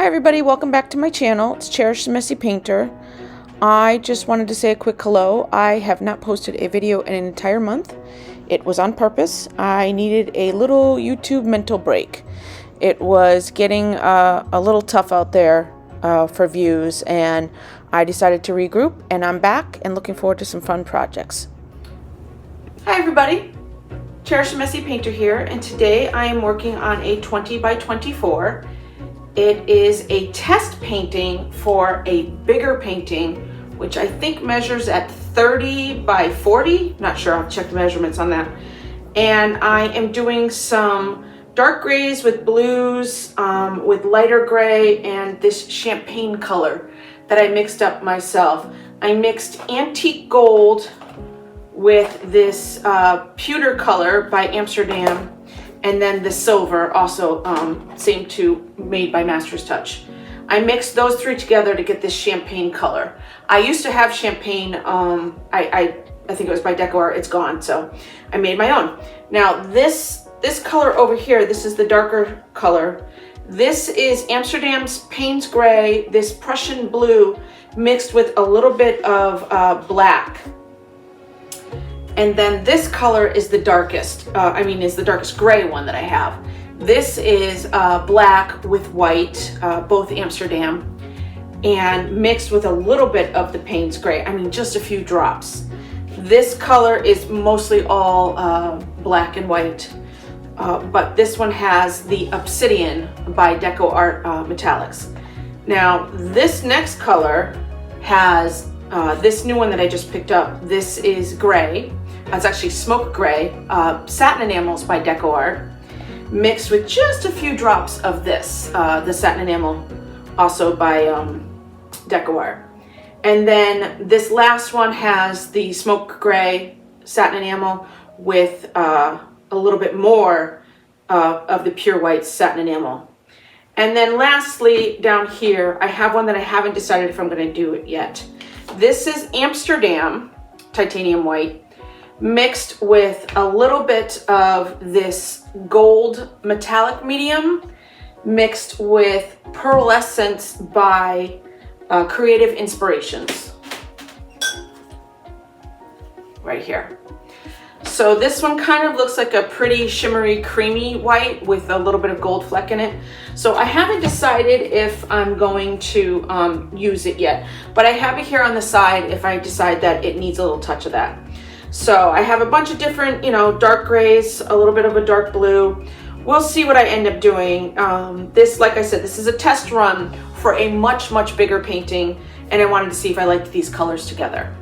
Hi everybody, welcome back to my channel. It's Cherish the Messy Painter. I just wanted to say a quick hello. I have not posted a video in an entire month. It was on purpose. I needed a little YouTube mental break. It was getting a little tough out there for views, and I decided to regroup, and I'm back and looking forward to some fun projects. Hi everybody, Cherish the Messy Painter here, and today I am working on a 20 by 24. It is a test painting for a bigger painting, which I think measures at 30 by 40. Not sure, I'll check the measurements on that. And I am doing some dark grays with blues, with lighter gray, and this champagne color that I mixed up myself. I mixed antique gold with this pewter color by Amsterdam, and then the silver, also same two, made by Master's Touch. I mixed those three together to get this champagne color. I used to have champagne, I think it was by DecoArt, it's gone, so I made my own. Now this color over here, this is the darker color. This is Amsterdam's Payne's Gray, this Prussian blue mixed with a little bit of black. And then this color is the darkest, is the darkest gray one that I have. This is black with white, both Amsterdam, and mixed with a little bit of the Payne's Gray, just a few drops. This color is mostly all black and white, but this one has the Obsidian by DecoArt Metallics. Now, this next color has this new one that I just picked up. This is gray. It's actually smoke gray, satin enamels by DecoArt, mixed with just a few drops of this, the satin enamel, also by DecoArt. And then this last one has the smoke gray satin enamel with a little bit more of the pure white satin enamel. And then lastly, down here, I have one that I haven't decided if I'm going to do it yet. This is Amsterdam titanium white, mixed with a little bit of this gold metallic medium, mixed with Pearlescence by Creative Inspirations, right here. So this one kind of looks like a pretty shimmery, creamy white with a little bit of gold fleck in it. So I haven't decided if I'm going to use it yet, but I have it here on the side if I decide that it needs a little touch of that. So I have a bunch of different, dark grays, a little bit of a dark blue. We'll see what I end up doing. This, like I said, this is a test run for a much, much bigger painting, and I wanted to see if I liked these colors together.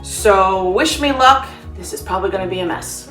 So wish me luck. This is probably going to be a mess.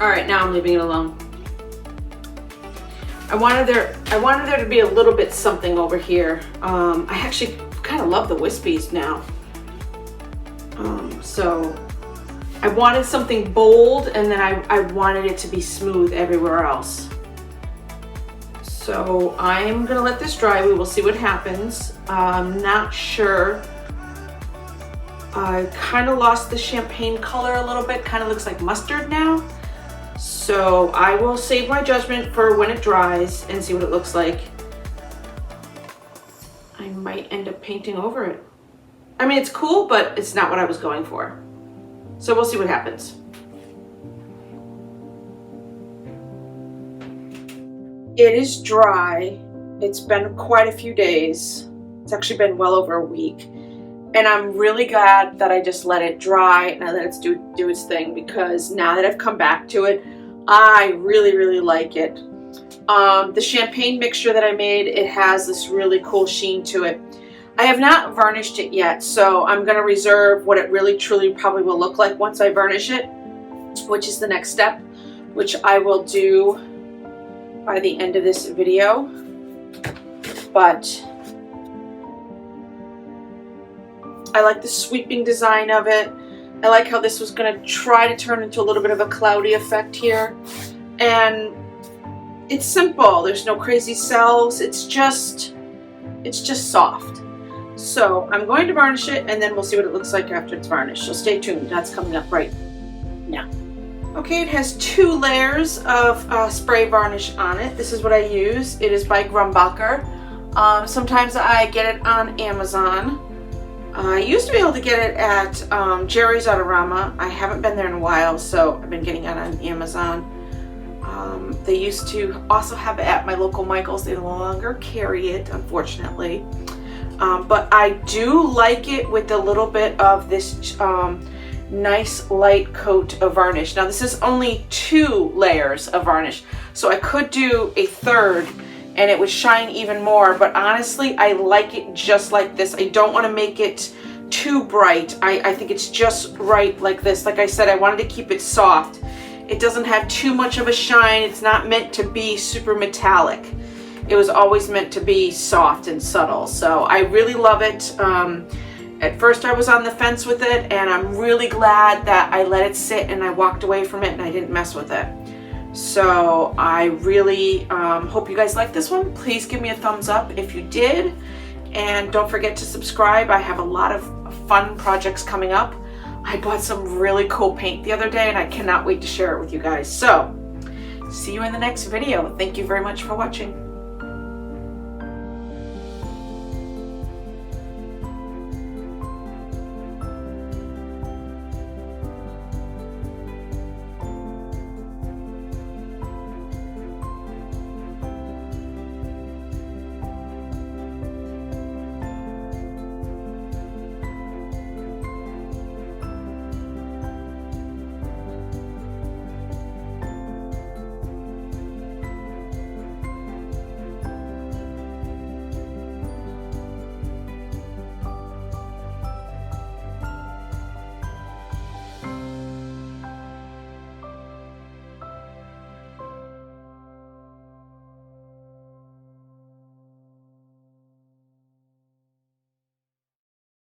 All right, now I'm leaving it alone. I wanted there to be a little bit something over here. I actually kind of love the wispies now. So I wanted something bold, and then I wanted it to be smooth everywhere else. So I'm gonna let this dry. We will see what happens. I'm not sure. I kind of lost the champagne color a little bit. Kind of looks like mustard now. So I will save my judgment for when it dries and see what it looks like. I might end up painting over it. I mean, it's cool, but it's not what I was going for. So we'll see what happens. It is dry. It's been quite a few days. It's actually been well over a week. And I'm really glad that I just let it dry and I let it do its thing, because now that I've come back to it, I really, really like it. The champagne mixture that I made, it has this really cool sheen to it. I have not varnished it yet, so I'm going to reserve what it really truly probably will look like once I varnish it, which is the next step, which I will do by the end of this video. But I like the sweeping design of it. I like how this was going to try to turn into a little bit of a cloudy effect here. And it's simple. There's no crazy cells. It's just soft. So I'm going to varnish it, and then we'll see what it looks like after it's varnished. So stay tuned. That's coming up right now. Okay, it has 2 layers of spray varnish on it. This is what I use. It is by Grumbacher. Sometimes I get it on Amazon. I used to be able to get it at Jerry's Autorama. I haven't been there in a while, so I've been getting it on Amazon. They used to also have it at my local Michael's. They no longer carry it, unfortunately. But I do like it with a little bit of this nice light coat of varnish. Now this is only 2 layers of varnish, so I could do a 3rd and it would shine even more, but honestly I like it just like this. I don't want to make it too bright. I think it's just right like this. Like I said, I wanted to keep it soft. It doesn't have too much of a shine. It's not meant to be super metallic. It was always meant to be soft and subtle. So I really love it. At first I was on the fence with it, and I'm really glad that I let it sit and I walked away from it and I didn't mess with it. So I really hope you guys like this one. Please give me a thumbs up if you did. And don't forget to subscribe. I have a lot of fun projects coming up. I bought some really cool paint the other day and I cannot wait to share it with you guys. So see you in the next video. Thank you very much for watching.